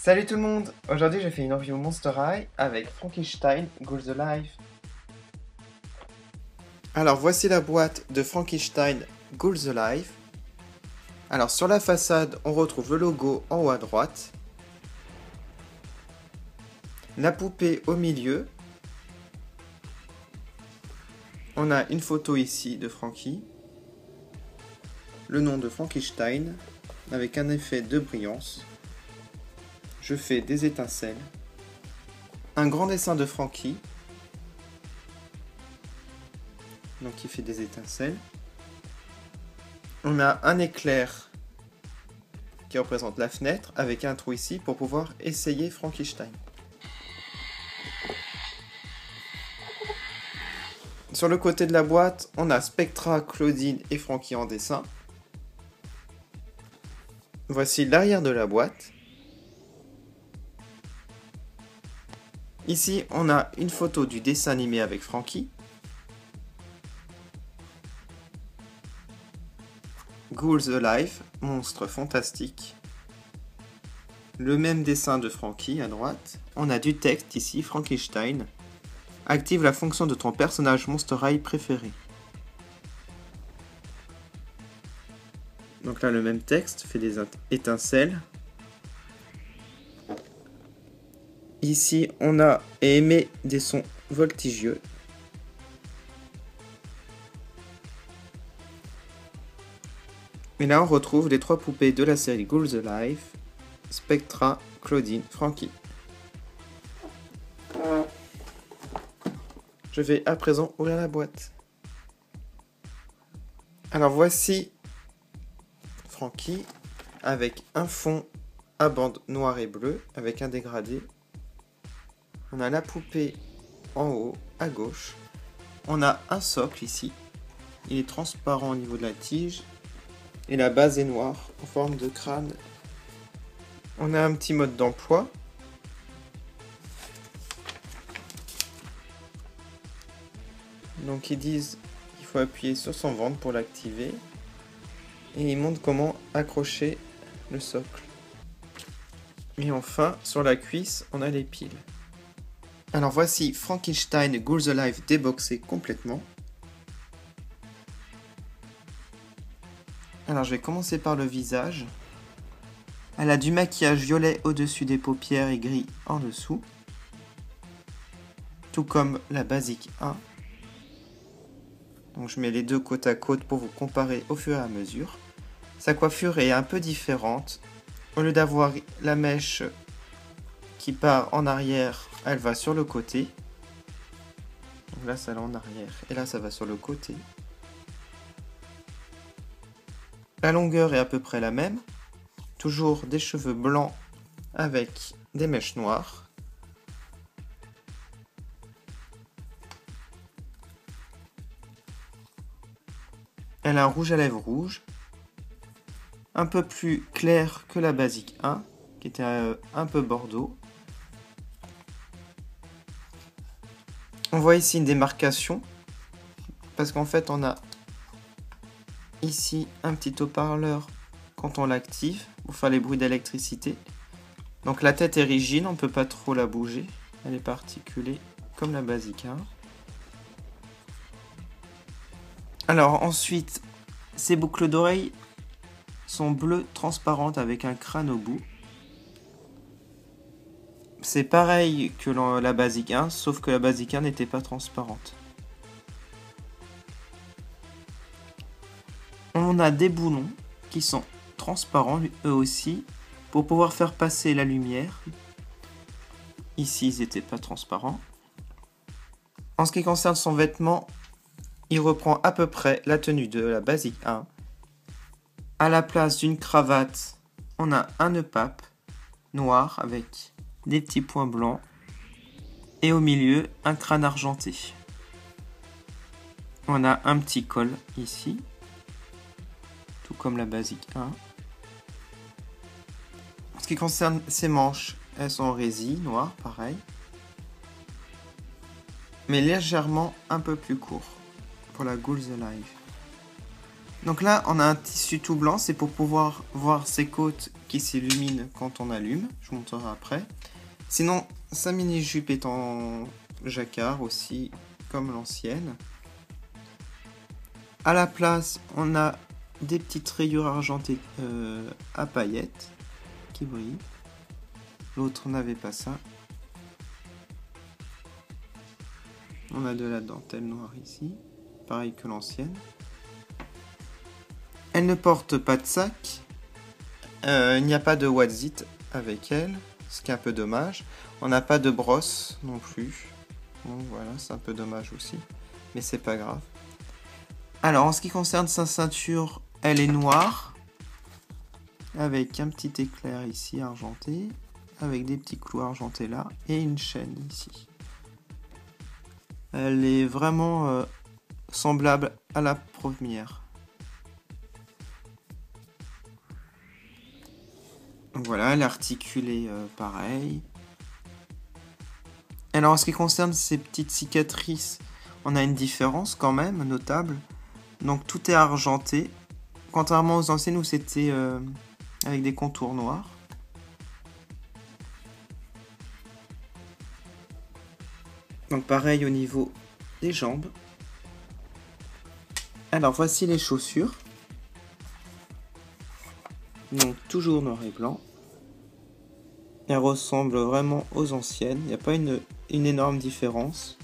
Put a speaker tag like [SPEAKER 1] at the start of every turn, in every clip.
[SPEAKER 1] Salut tout le monde! Aujourd'hui j'ai fait une review Monster High avec Frankenstein Ghouls Alive. Alors voici la boîte de Frankenstein Ghouls Alive. Alors sur la façade on retrouve le logo en haut à droite. La poupée au milieu. On a une photo ici de Frankie. Le nom de Frankenstein avec un effet de brillance. Je fais des étincelles. Un grand dessin de Frankie. Donc il fait des étincelles. On a un éclair qui représente la fenêtre avec un trou ici pour pouvoir essayer Frankenstein. Sur le côté de la boîte, on a Spectra, Claudine et Frankie en dessin. Voici l'arrière de la boîte. Ici, on a une photo du dessin animé avec Frankie. Ghouls Alive, monstre fantastique. Le même dessin de Frankie à droite. On a du texte ici, Frankenstein. Active la fonction de ton personnage Monster High préféré. Donc là, le même texte fait des étincelles. Ici, on a émis des sons voltigieux. Et là, on retrouve les trois poupées de la série Ghouls Alive, Spectra, Claudine, Frankie. Je vais à présent ouvrir la boîte. Alors voici Frankie avec un fond à bande noire et bleue avec un dégradé. On a la poupée en haut à gauche. On a un socle ici. Il est transparent au niveau de la tige. Et la base est noire en forme de crâne. On a un petit mode d'emploi. Donc ils disent qu'il faut appuyer sur son ventre pour l'activer. Et ils montrent comment accrocher le socle. Et enfin, sur la cuisse, on a les piles. Alors voici Frankenstein Ghouls Alive déboxé complètement. Alors je vais commencer par le visage. Elle a du maquillage violet au-dessus des paupières et gris en dessous. Tout comme la basique 1. Donc je mets les deux côte à côte pour vous comparer au fur et à mesure. Sa coiffure est un peu différente. Au lieu d'avoir la mèche qui part en arrière, elle va sur le côté. Donc là ça va en arrière et là ça va sur le côté. La longueur est à peu près la même. Toujours des cheveux blancs avec des mèches noires. Elle a un rouge à lèvres rouge. Un peu plus clair que la basique 1, qui était un peu bordeaux. On voit ici une démarcation, parce qu'en fait on a ici un petit haut-parleur quand on l'active, pour faire les bruits d'électricité. Donc la tête est rigide, on ne peut pas trop la bouger, elle est particulée comme la basique 1. Alors ensuite, ces boucles d'oreilles sont bleues transparentes avec un crâne au bout. C'est pareil que la basique 1, sauf que la basique 1 n'était pas transparente. On a des boulons qui sont transparents eux aussi pour pouvoir faire passer la lumière. Ici, ils n'étaient pas transparents. En ce qui concerne son vêtement, il reprend à peu près la tenue de la basique 1. À la place d'une cravate, on a un nœud pape noir avec des petits points blancs. Et au milieu, un crâne argenté. On a un petit col ici. Tout comme la basique 1. En ce qui concerne ses manches, elles sont en résille, noire, pareil. Mais légèrement un peu plus court pour la Ghouls Alive. Donc là, on a un tissu tout blanc, c'est pour pouvoir voir ses côtes qui s'illuminent quand on allume. Je vous montrerai après. Sinon, sa mini-jupe est en jacquard aussi, comme l'ancienne. À la place, on a des petites rayures argentées à paillettes qui brillent. L'autre n'avait pas ça. On a de la dentelle noire ici, pareil que l'ancienne. Elle ne porte pas de sac. Il n'y a pas de Watzit avec elle, ce qui est un peu dommage. On n'a pas de brosse non plus. Bon, voilà, c'est un peu dommage aussi, mais c'est pas grave. Alors, en ce qui concerne sa ceinture, elle est noire, avec un petit éclair ici argenté, avec des petits clous argentés là, et une chaîne ici. Elle est vraiment semblable à la première. Donc voilà, elle est articulée pareil. Alors en ce qui concerne ces petites cicatrices, on a une différence quand même notable. Donc tout est argenté. Contrairement aux anciennes où c'était avec des contours noirs. Donc pareil au niveau des jambes. Alors voici les chaussures. Donc toujours noir et blanc. Elles ressemblent vraiment aux anciennes. Il n'y a pas une énorme différence.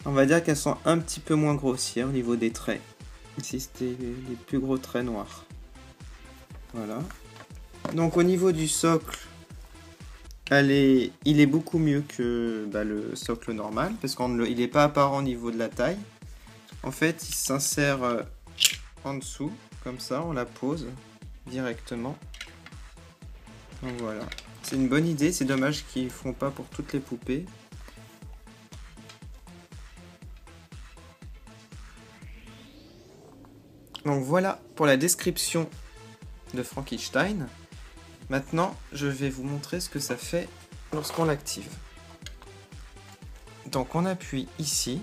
[SPEAKER 1] On va dire qu'elles sont un petit peu moins grossières au niveau des traits. Ici c'était les plus gros traits noirs. Voilà. Donc au niveau du socle, il est beaucoup mieux que le socle normal. Parce qu'il n'est pas apparent au niveau de la taille. En fait il s'insère en dessous. Comme ça on la pose directement. Donc voilà, c'est une bonne idée, c'est dommage qu'ils ne font pas pour toutes les poupées. Donc voilà pour la description de Frankenstein. Maintenant, je vais vous montrer ce que ça fait lorsqu'on l'active. Donc on appuie ici.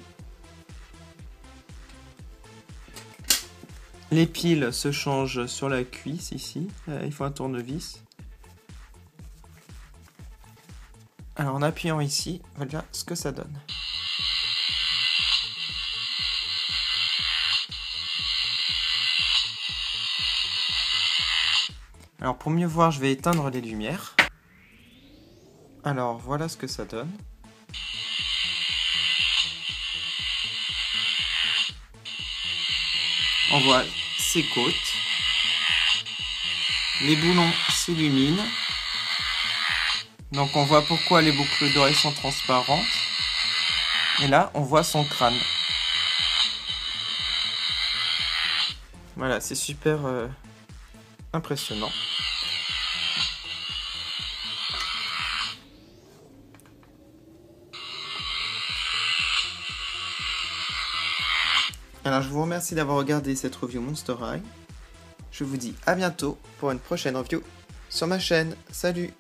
[SPEAKER 1] Les piles se changent sur la cuisse ici, il faut un tournevis. Alors en appuyant ici, voilà ce que ça donne. Alors pour mieux voir, je vais éteindre les lumières. Alors voilà ce que ça donne. On voit ses côtes. Les boulons s'illuminent. Donc on voit pourquoi les boucles d'oreilles sont transparentes. Et là, on voit son crâne. Voilà, c'est super impressionnant. Alors je vous remercie d'avoir regardé cette review Monster High. Je vous dis à bientôt pour une prochaine review sur ma chaîne. Salut!